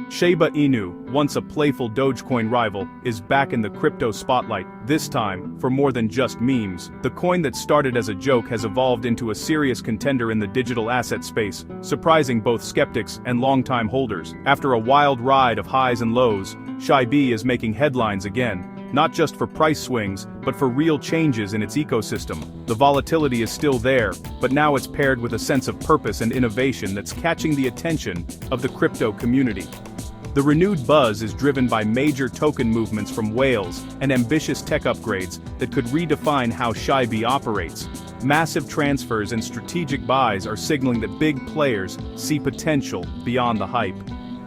Shiba Inu, once a playful Dogecoin rival, is back in the crypto spotlight, this time for more than just memes. The coin that started as a joke has evolved into a serious contender in the digital asset space, surprising both skeptics and longtime holders. After a wild ride of highs and lows, Shiba is making headlines again, not just for price swings, but for real changes in its ecosystem. The volatility is still there, but now it's paired with a sense of purpose and innovation that's catching the attention of the crypto community. The renewed buzz is driven by major token movements from whales and ambitious tech upgrades that could redefine how Shiba operates. Massive transfers and strategic buys are signaling that big players see potential beyond the hype.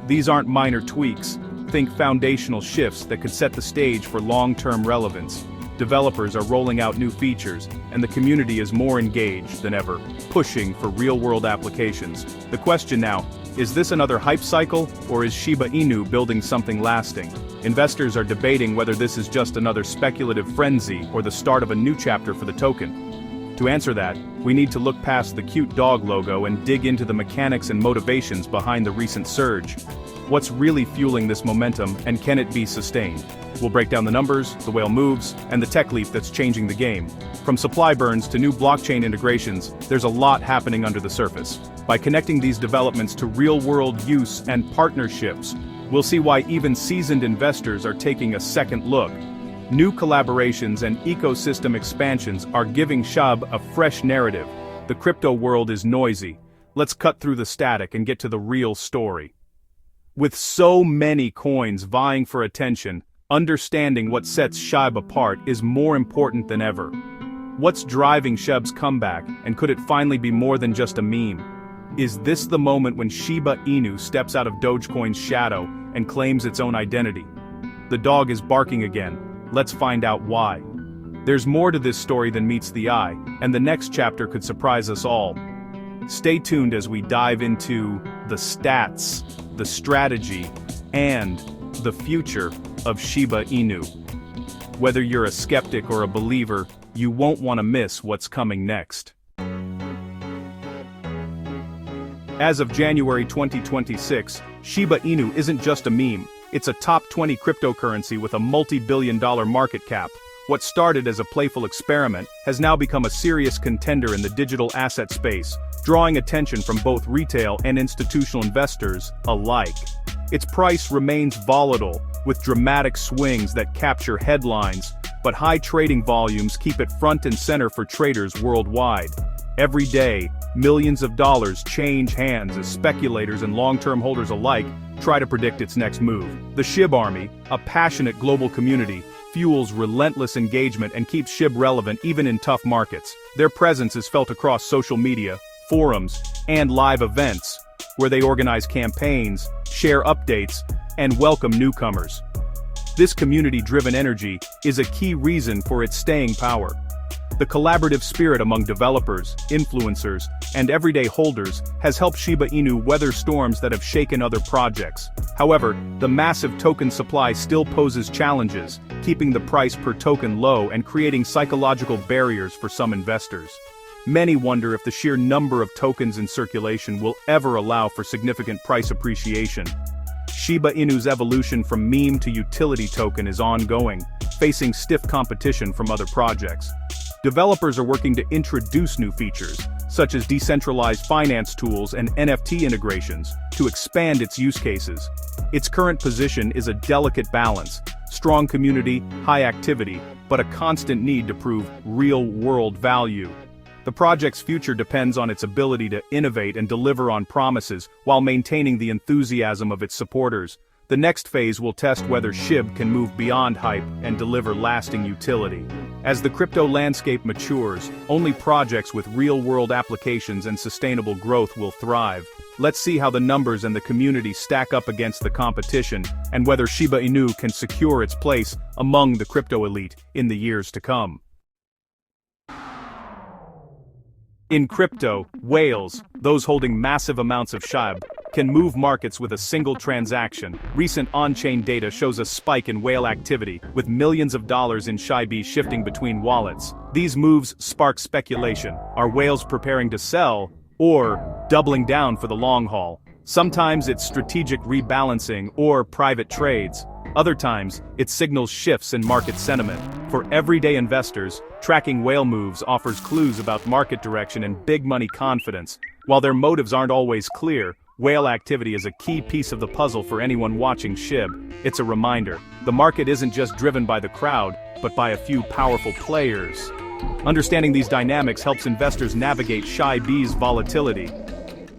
These aren't minor tweaks. Think foundational shifts that could set the stage for long-term relevance. Developers are rolling out new features, and the community is more engaged than ever, pushing for real-world applications. The question now, is this another hype cycle, or is Shiba Inu building something lasting? Investors are debating whether this is just another speculative frenzy or the start of a new chapter for the token. To answer that, we need to look past the cute dog logo and dig into the mechanics and motivations behind the recent surge. What's really fueling this momentum, and can it be sustained? We'll break down the numbers, the whale moves, and the tech leap that's changing the game. From supply burns to new blockchain integrations, there's a lot happening under the surface. By connecting these developments to real-world use and partnerships, we'll see why even seasoned investors are taking a second look. New collaborations and ecosystem expansions are giving SHIB a fresh narrative. The crypto world is noisy. Let's cut through the static and get to the real story. With so many coins vying for attention, understanding what sets SHIB apart is more important than ever. What's driving SHIB's comeback, and could it finally be more than just a meme? Is this the moment when Shiba Inu steps out of Dogecoin's shadow and claims its own identity? The dog is barking again. Let's find out why. There's more to this story than meets the eye, and the next chapter could surprise us all. Stay tuned as we dive into the stats, the strategy, and the future of Shiba Inu. Whether you're a skeptic or a believer, you won't want to miss what's coming next. As of January 2026, Shiba Inu isn't just a meme, it's a top 20 cryptocurrency with a multi-billion-dollar market cap. What started as a playful experiment has now become a serious contender in the digital asset space, drawing attention from both retail and institutional investors alike. Its price remains volatile, with dramatic swings that capture headlines, but high trading volumes keep it front and center for traders worldwide. Every day, millions of dollars change hands as speculators and long-term holders alike try to predict its next move. The SHIB Army, a passionate global community, fuels relentless engagement and keeps SHIB relevant even in tough markets. Their presence is felt across social media, forums, and live events, where they organize campaigns, share updates, and welcome newcomers. This community-driven energy is a key reason for its staying power. The collaborative spirit among developers, influencers, and everyday holders has helped Shiba Inu weather storms that have shaken other projects. However, the massive token supply still poses challenges, keeping the price per token low and creating psychological barriers for some investors. Many wonder if the sheer number of tokens in circulation will ever allow for significant price appreciation. Shiba Inu's evolution from meme to utility token is ongoing, facing stiff competition from other projects. Developers are working to introduce new features, such as decentralized finance tools and NFT integrations, to expand its use cases. Its current position is a delicate balance: strong community, high activity, but a constant need to prove real-world value. The project's future depends on its ability to innovate and deliver on promises while maintaining the enthusiasm of its supporters. The next phase will test whether SHIB can move beyond hype and deliver lasting utility. As the crypto landscape matures, only projects with real-world applications and sustainable growth will thrive. Let's see how the numbers and the community stack up against the competition, and whether Shiba Inu can secure its place among the crypto elite in the years to come. In crypto, whales, those holding massive amounts of SHIB, can move markets with a single transaction. Recent on-chain data shows a spike in whale activity, with millions of dollars in SHIB shifting between wallets. These moves spark speculation. Are whales preparing to sell, or doubling down for the long haul? Sometimes it's strategic rebalancing or private trades. Other times, it signals shifts in market sentiment. For everyday investors, tracking whale moves offers clues about market direction and big money confidence. While their motives aren't always clear, whale activity is a key piece of the puzzle for anyone watching SHIB. It's a reminder. The market isn't just driven by the crowd, but by a few powerful players. Understanding these dynamics helps investors navigate SHIB's volatility.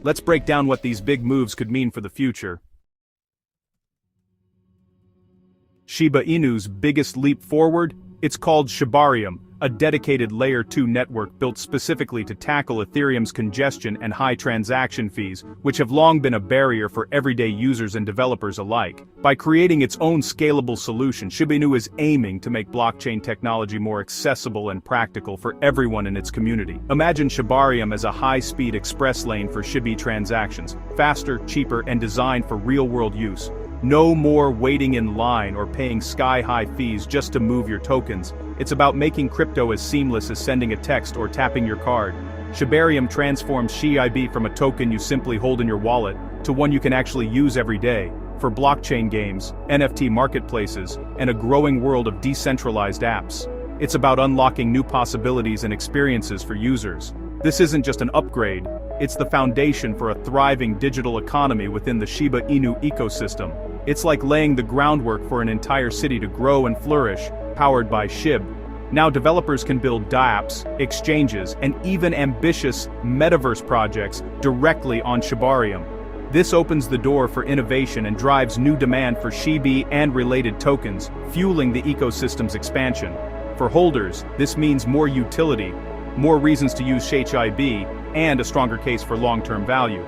Let's break down what these big moves could mean for the future. Shiba Inu's biggest leap forward? It's called Chibarium, a dedicated Layer 2 network built specifically to tackle Ethereum's congestion and high transaction fees, which have long been a barrier for everyday users and developers alike. By creating its own scalable solution, Shiba Inu is aiming to make blockchain technology more accessible and practical for everyone in its community. Imagine Chibarium as a high-speed express lane for SHIB transactions, faster, cheaper, and designed for real-world use. No more waiting in line or paying sky-high fees just to move your tokens. It's about making crypto as seamless as sending a text or tapping your card. Chibarium transforms SHIB from a token you simply hold in your wallet to one you can actually use every day, for blockchain games, NFT marketplaces, and a growing world of decentralized apps. It's about unlocking new possibilities and experiences for users. This isn't just an upgrade, it's the foundation for a thriving digital economy within the Shiba Inu ecosystem. It's like laying the groundwork for an entire city to grow and flourish, powered by SHIB. Now developers can build dApps, exchanges, and even ambitious metaverse projects directly on Chibarium. This opens the door for innovation and drives new demand for SHIB and related tokens, fueling the ecosystem's expansion. For holders, this means more utility, more reasons to use SHIB, and a stronger case for long-term value.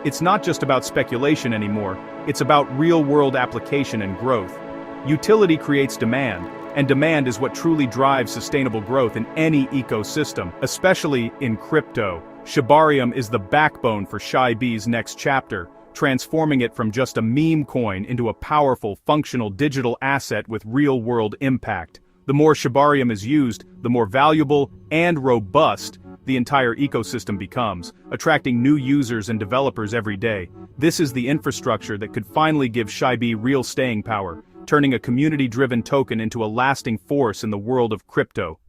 It's not just about speculation anymore, it's about real-world application and growth. Utility creates demand, and demand is what truly drives sustainable growth in any ecosystem, especially in crypto. Chibarium is the backbone for SHIB's next chapter, transforming it from just a meme coin into a powerful, functional digital asset with real-world impact. The more Chibarium is used, the more valuable and robust the entire ecosystem becomes, attracting new users and developers every day. This is the infrastructure that could finally give SHIB real staying power, turning a community-driven token into a lasting force in the world of crypto.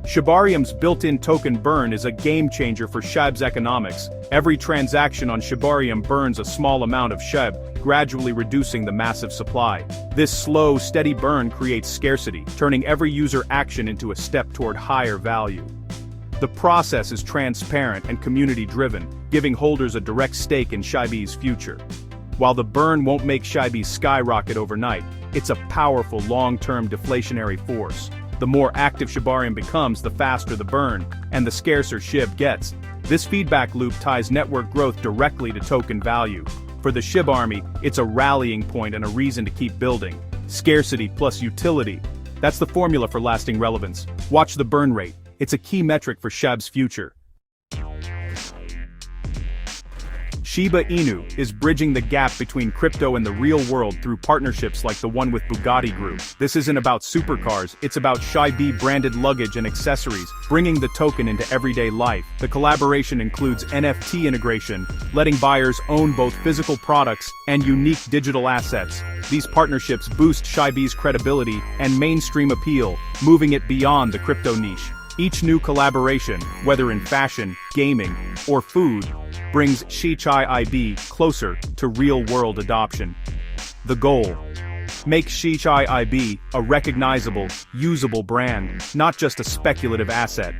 Chibarium's built-in token burn is a game-changer for SHIB's economics. Every transaction on Chibarium burns a small amount of SHIB, gradually reducing the massive supply. This slow, steady burn creates scarcity, turning every user action into a step toward higher value. The process is transparent and community-driven, giving holders a direct stake in SHIB's future. While the burn won't make SHIB skyrocket overnight, it's a powerful long-term deflationary force. The more active Chibarium becomes, the faster the burn, and the scarcer SHIB gets. This feedback loop ties network growth directly to token value. For the SHIB army, it's a rallying point and a reason to keep building. Scarcity plus utility. That's the formula for lasting relevance. Watch the burn rate. It's a key metric for SHIB's future. Shiba Inu is bridging the gap between crypto and the real world through partnerships like the one with Bugatti Group. This isn't about supercars, it's about SHIB branded luggage and accessories, bringing the token into everyday life. The collaboration includes NFT integration, letting buyers own both physical products and unique digital assets. These partnerships boost SHIB's credibility and mainstream appeal, moving it beyond the crypto niche. Each new collaboration, whether in fashion, gaming, or food, brings SHIB closer to real-world adoption. The goal: make SHIB a recognizable, usable brand, not just a speculative asset.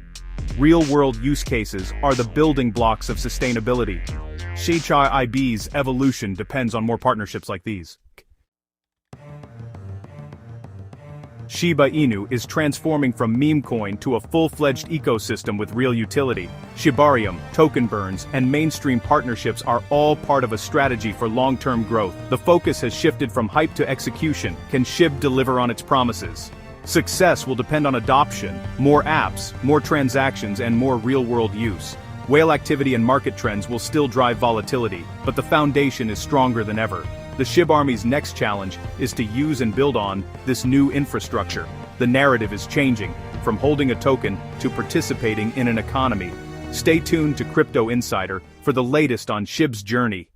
Real-world use cases are the building blocks of sustainability. SHIB's evolution depends on more partnerships like these. Shiba Inu is transforming from meme coin to a full-fledged ecosystem with real utility. Chibarium, token burns, and mainstream partnerships are all part of a strategy for long-term growth. The focus has shifted from hype to execution. Can SHIB deliver on its promises? Success will depend on adoption, more apps, more transactions, and more real-world use. Whale activity and market trends will still drive volatility, but the foundation is stronger than ever. The SHIB Army's next challenge is to use and build on this new infrastructure. The narrative is changing, from holding a token to participating in an economy. Stay tuned to Crypto Insider for the latest on SHIB's journey.